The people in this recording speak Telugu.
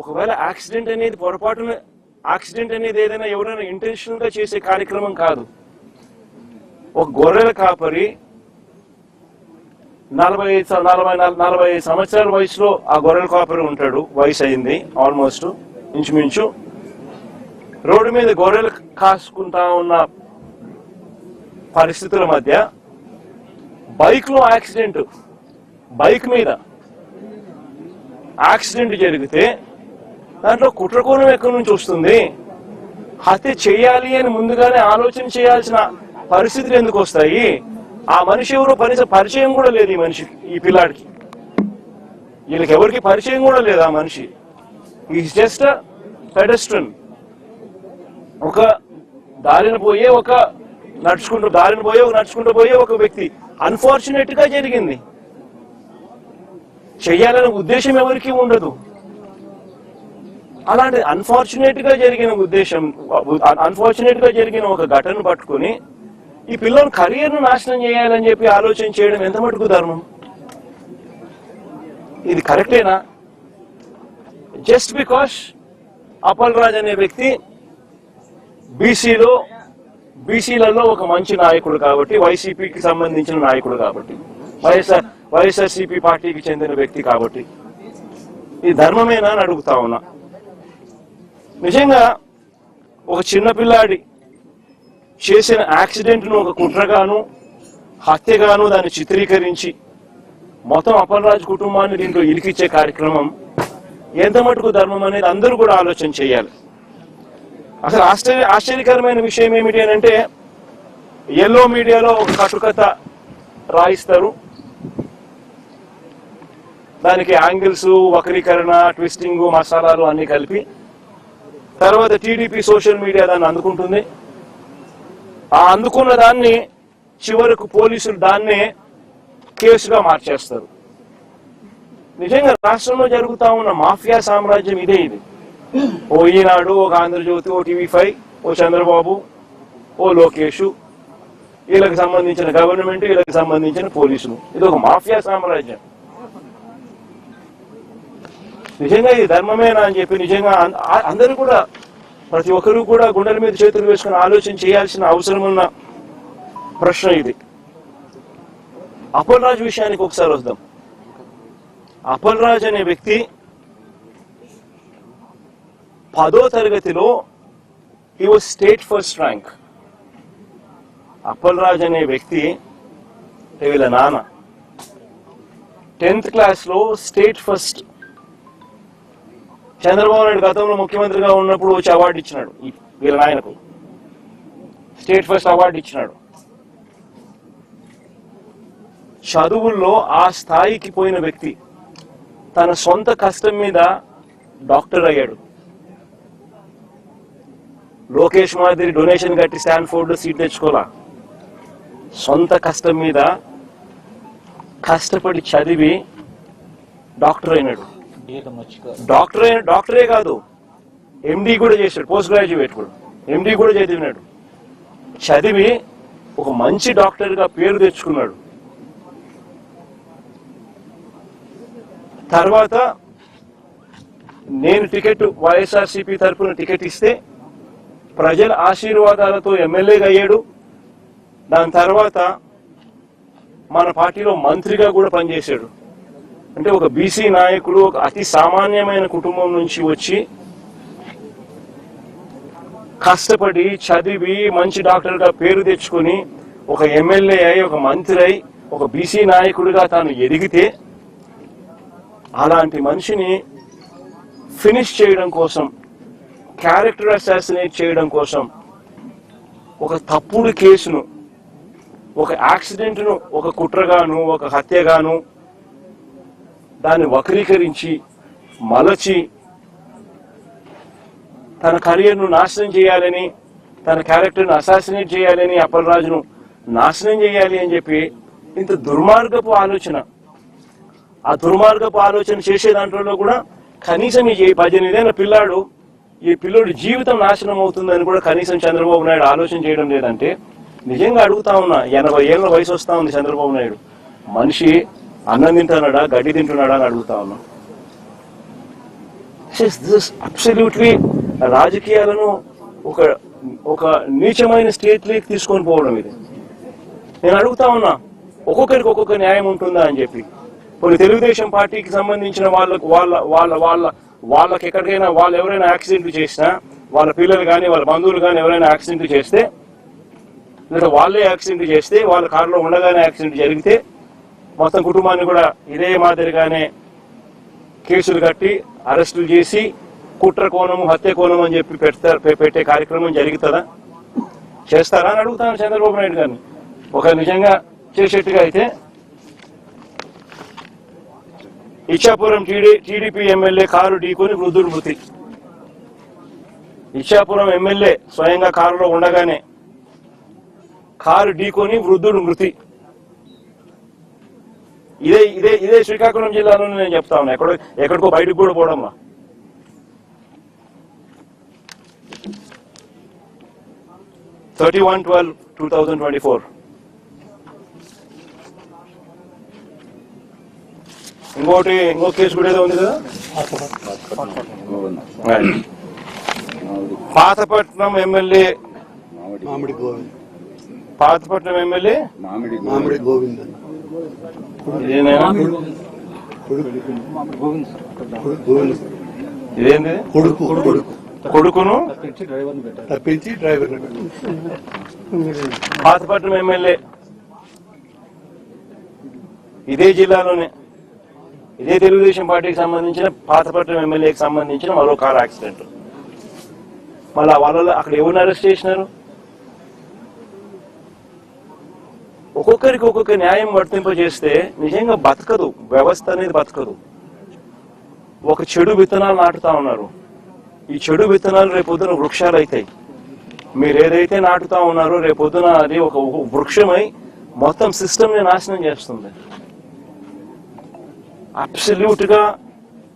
ఒకవేళ యాక్సిడెంట్ అనేది పొరపాటున యాక్సిడెంట్ అనేది ఏదైనా ఎవరైనా ఇంటెన్షనల్ గా చేసే కార్యక్రమం కాదు. ఒక గొర్రెల కాపరి 40 సంవత్సరాల వయసులో ఆ గొర్రెల కాపరి ఉంటాడు. వయసు అయింది ఆల్మోస్ట్ ఇంచుమించు. రోడ్డు మీద గొర్రెలు కాసుకుంటా ఉన్న పరిస్థితుల మధ్య బైక్ లో యాక్సిడెంట్, బైక్ మీద యాక్సిడెంట్ జరిగితే దాంట్లో కుట్రకోణం ఎక్కడి నుంచి వస్తుంది? హత్య చేయాలి అని ముందుగానే ఆలోచన చేయాల్సిన పరిస్థితులు ఎందుకు వస్తాయి? ఆ మనిషి ఎవరో పరిచయం కూడా లేదు ఈ మనిషికి, ఈ పిల్లాడికి. వీళ్ళకి ఎవరికి పరిచయం కూడా లేదు. ఆ మనిషి ఈజ్ జస్ట్ పెడెస్ట్రన్. ఒక దారిన పోయే ఒక నడుచుకుంటూ పోయే ఒక వ్యక్తి. అన్ఫార్చునేట్ గా జరిగింది. చెయ్యాలనే ఉద్దేశం ఎవరికి ఉండదు. అలాంటి అన్ఫార్చునేట్ గా జరిగిన ఒక ఘటన పట్టుకుని ఈ పిల్లల కెరీర్ ను నాశనం చేయాలని చెప్పి ఆలోచన చేయడం ఎంత మటుకు ధర్మం? ఇది కరెక్టేనా? జస్ట్ బికాస్ అప్పల్ రాజ్ అనే వ్యక్తి బీసీలలో ఒక మంచి నాయకుడు కాబట్టి, వైసీపీకి సంబంధించిన నాయకుడు కాబట్టి, వైఎస్ఆర్సీపీ పార్టీకి చెందిన వ్యక్తి కాబట్టి ఇది ధర్మమేనా అని అడుగుతా ఉన్నా. నిజంగా ఒక చిన్నపిల్లాడి చేసిన యాక్సిడెంట్ ను ఒక కుట్రగాను హత్యగాను దాన్ని చిత్రీకరించి మొత్తం అప్పల్ రాజ్ కుటుంబాన్ని దీంట్లో ఇరికిచ్చే కార్యక్రమం ఎంత మటుకు ధర్మం అనేది అందరూ కూడా ఆలోచన చేయాలి. అసలు ఆశ్చర్యకరమైన విషయం ఏమిటి అని అంటే, ఎల్లో మీడియాలో ఒక కట్టుకథ రాయిస్తారు. దానికి యాంగిల్స్, వక్రీకరణ, ట్విస్టింగ్, మసాలాలు అన్ని కలిపి తర్వాత టీడీపీ సోషల్ మీడియా దాన్ని అందుకుంటుంది. ఆ అందుకున్న దాన్ని చివరకు పోలీసులు దాన్నే కేసుగా మార్చేస్తారు. నిజంగా రాష్ట్రంలో జరుగుతా ఉన్న మాఫియా సామ్రాజ్యం ఇదే. ఇది ఓ ఈనాడు, ఒక ఆంధ్రజ్యోతి, ఓ TV5, ఓ చంద్రబాబు, ఓ లోకేష్, వీళ్ళకి సంబంధించిన గవర్నమెంట్, వీళ్ళకి సంబంధించిన పోలీసులు. ఇది ఒక మాఫియా సామ్రాజ్యం. నిజంగా ఇది ధర్మమేనా అని చెప్పి నిజంగా అందరూ కూడా, ప్రతి ఒక్కరూ కూడా గుండెల మీద చేతులు వేసుకుని ఆలోచన చేయాల్సిన అవసరం ఉన్న ప్రశ్న ఇది. అప్పల్ రాజ్ విషయానికి ఒకసారి వద్దాం. అప్పల్ రాజ్ అనే వ్యక్తి 10వ తరగతిలో he was state first rank. Appal Raj అనే వ్యక్తి వీళ్ళ నాన్న 10th క్లాస్లో స్టేట్ ఫస్ట్. చంద్రబాబు నాయుడు గతంలో ముఖ్యమంత్రిగా ఉన్నప్పుడు వచ్చి అవార్డు ఇచ్చినాడు వీళ్ళ నాయనకు, స్టేట్ ఫస్ట్ అవార్డు ఇచ్చినాడు. చదువుల్లో ఆ స్థాయికి పోయిన వ్యక్తి తన సొంత కష్టం మీద డాక్టర్ అయ్యాడు. లోకేష్ మాదిరి డొనేషన్ కట్టి స్టాన్ఫోర్డ్ లో సీట్ తెచ్చుకోవాలా. సొంత కష్టం మీద కష్టపడి చదివి డాక్టర్ అయినాడు. డాక్టరే కాదు, ఎండి కూడా చేశాడు. పోస్ట్ గ్రాడ్యుయేట్ కూడా, ఎండి కూడా చదివినాడు. చదివి ఒక మంచి డాక్టర్ గా పేరు తెచ్చుకున్నాడు. తర్వాత నేను వైఎస్ఆర్సీపీ తరఫున టికెట్ ఇస్తే ప్రజల ఆశీర్వాదాలతో ఎమ్మెల్యేగా అయ్యాడు. దాని తర్వాత మన పార్టీలో మంత్రిగా కూడా పనిచేశాడు. అంటే ఒక బీసీ నాయకుడు, ఒక అతి సామాన్యమైన కుటుంబం నుంచి వచ్చి కష్టపడి చదివి మంచి డాక్టర్గా పేరు తెచ్చుకొని ఒక ఎమ్మెల్యే అయి, ఒక మంత్రి అయి, ఒక బీసీ నాయకుడిగా తాను ఎదిగితే, అలాంటి మనిషిని ఫినిష్ చేయడం కోసం, క్యారెక్టర్ అసాసినేట్ చేయడం కోసం ఒక తప్పుడు కేసును, ఒక యాక్సిడెంట్ను ఒక కుట్రగాను, ఒక హత్యగాను దాన్ని వక్రీకరించి మలచి తన కెరీర్ను నాశనం చేయాలని, తన క్యారెక్టర్ను అసాసినేట్ చేయాలని, అప్పల్ రాజును నాశనం చేయాలి అని చెప్పి ఇంత దుర్మార్గపు ఆలోచన, ఆ దుర్మార్గపు ఆలోచన చేసే దాంట్లో కూడా కనీసం ఈ 18 ఏళ్ల పిల్లాడు, ఈ పిల్లోడి జీవితం నాశనం అవుతుందని కూడా కనీసం చంద్రబాబు నాయుడు ఆలోచన చేయడం లేదంటే నిజంగా అడుగుతా ఉన్నా. 80 ఏళ్ల వయసు వస్తా ఉంది చంద్రబాబు నాయుడు. మనిషి అన్నం తింటున్నాడా, గడ్డి తింటున్నాడా అని అడుగుతా ఉన్నా. అబ్సల్యూట్లీ రాజకీయాలను ఒక ఒక నీచమైన స్టేట్లోకి తీసుకొని పోవడం ఇది. నేను అడుగుతా ఉన్నా, ఒక్కొక్కరికి ఒక్కొక్క న్యాయం ఉంటుందా అని చెప్పి. కొన్ని తెలుగుదేశం పార్టీకి సంబంధించిన వాళ్ళకి ఎక్కడికైనా వాళ్ళు ఎవరైనా యాక్సిడెంట్లు చేసినా, వాళ్ళ పిల్లలు కానీ వాళ్ళ బంధువులు కానీ ఎవరైనా యాక్సిడెంట్లు చేస్తే, లేదా వాళ్ళే యాక్సిడెంట్ చేస్తే, వాళ్ళ కారులో ఉండగానే యాక్సిడెంట్ జరిగితే మొత్తం కుటుంబాన్ని కూడా ఇదే మాదిరిగానే కేసులు కట్టి అరెస్టులు చేసి కుట్ర కోణము హత్య కోణం అని చెప్పి పెట్టే కార్యక్రమం జరుగుతుందా? చేస్తారా అని అడుగుతాను చంద్రబాబు నాయుడు గారిని. ఒక నిజంగా చేసేట్టుగా అయితే ఇచ్చాపురం టీడీపీ ఎమ్మెల్యే కారు ఢీకొని వృద్ధుడు మృతి. ఇచ్చాపురం ఎమ్మెల్యే స్వయంగా కారులో ఉండగానే కారు ఢీకొని వృద్ధుడు మృతి. ఇదే శ్రీకాకుళం జిల్లాలోనే నేను చెప్తా ఉన్నా, ఎక్కడికో బయటకు కూడా పోవడంలా. (31/12/2024). ఇంకో కేసు కూడా ఏదో ఉంది కదా, పాతపట్నం ఎమ్మెల్యే మామిడి గోవింద్ ఇదేంది కొడుకును తప్పించి డ్రైవర్. పాతపట్నం ఎమ్మెల్యే ఇదే జిల్లాలోనే ఇదే తెలుగుదేశం పార్టీకి సంబంధించిన పాతపట్నం ఎమ్మెల్యేకి సంబంధించిన మరో కార్ యాక్సిడెంట్. మళ్ళా వాళ్ళలో అక్కడ ఎవరిని అరెస్ట్ చేసినారు? ఒక్కొక్కరికి ఒక్కొక్క న్యాయం వర్తింపజేస్తే నిజంగా బతకదు, వ్యవస్థ అనేది బతకదు. ఒక చెడు విత్తనాలు నాటుతా ఉన్నారు. ఈ చెడు విత్తనాలు రేపొద్దున వృక్షాలు అవుతాయి. మీరు ఏదైతే నాటుతా ఉన్నారో రేపొద్దున అది ఒక వృక్షమై మొత్తం సిస్టమ్ ని నాశనం చేస్తుంది. అబ్సల్యూట్ గా